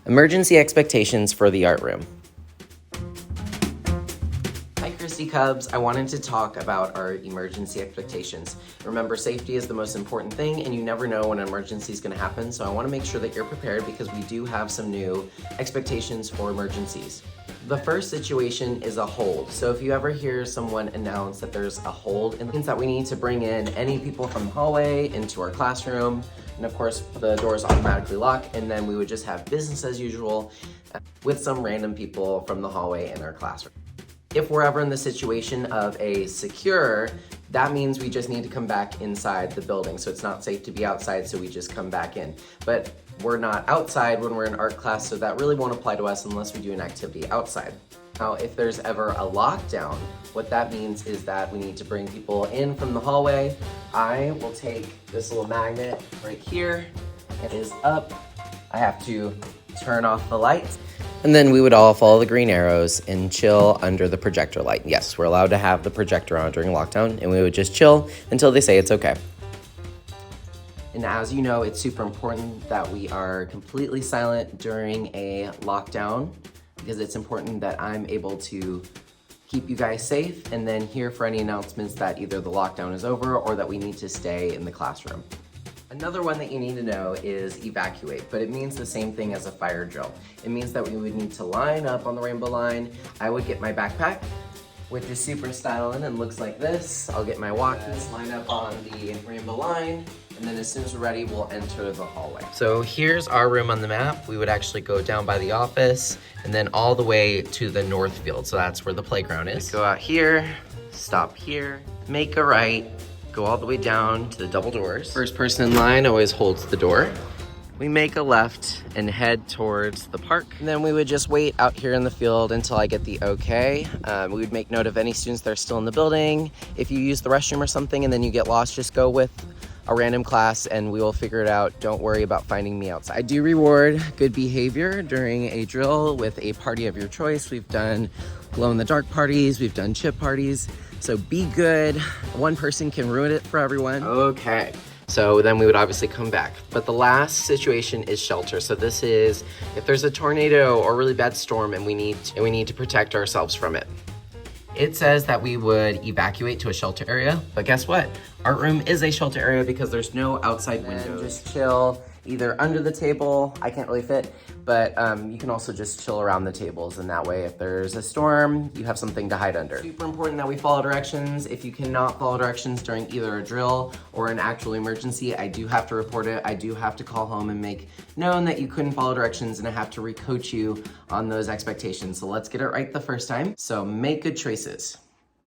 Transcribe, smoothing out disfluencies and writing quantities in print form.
Emergency expectations for the art room. Hi Christy Cubs, I wanted to talk about our emergency expectations. Remember, safety is the most important thing and you never know when an emergency is going to happen, so I want to make sure that you're prepared because we do have some new expectations for emergencies. The first situation is a hold. So if you ever hear someone announce that there's a hold, it means that we need to bring in any people from the hallway into our classroom. And of course, the doors automatically lock, and then we would just have business as usual with some random people from the hallway in our classroom. If we're ever in the situation of a secure, that means we just need to come back inside the building. So it's not safe to be outside, so we just come back in. But we're not outside when we're in art class, so that really won't apply to us unless we do an activity outside. Now, if there's ever a lockdown, what that means is that we need to bring people in from the hallway. I will take this little magnet right here. It is up. I have to turn off the lights. And then we would all follow the green arrows and chill under the projector light. Yes, we're allowed to have the projector on during lockdown, and we would just chill until they say it's okay. And as you know, it's super important that we are completely silent during a lockdown because it's important that I'm able to keep you guys safe and then hear for any announcements that either the lockdown is over or that we need to stay in the classroom. Another one that you need to know is evacuate, but it means the same thing as a fire drill. It means that we would need to line up on the rainbow line. I would get my backpack, which is super styling and looks like this. I'll get my walkies, line up on the rainbow line, and then as soon as we're ready, we'll enter the hallway. So here's our room on the map. We would actually go down by the office and then all the way to the north field. So that's where the playground is. Go out here, stop here, make a right, go all the way down to the double doors. First person in line always holds the door. We make a left and head towards the park. And then we would just wait out here in the field until I get the okay. We would make note of any students that are still in the building. If you use the restroom or something and then you get lost, just go with a random class and we will figure it out. Don't worry about finding me outside. I do reward good behavior during a drill with a party of your choice. We've done glow-in-the-dark parties, we've done chip parties. So be good. One person can ruin it for everyone. Okay. So then we would obviously come back. But the last situation is shelter. So this is if there's a tornado or really bad storm and we need to protect ourselves from it. It says that we would evacuate to a shelter area, but guess what? Art room is a shelter area because there's no outside windows. Just chill either under the table, I can't really fit, but you can also just chill around the tables, and that way if there's a storm, you have something to hide under. Super important that we follow directions. If you cannot follow directions during either a drill or an actual emergency, I do have to report it. I do have to call home and make known that you couldn't follow directions, and I have to recoach you on those expectations. So let's get it right the first time. So make good choices.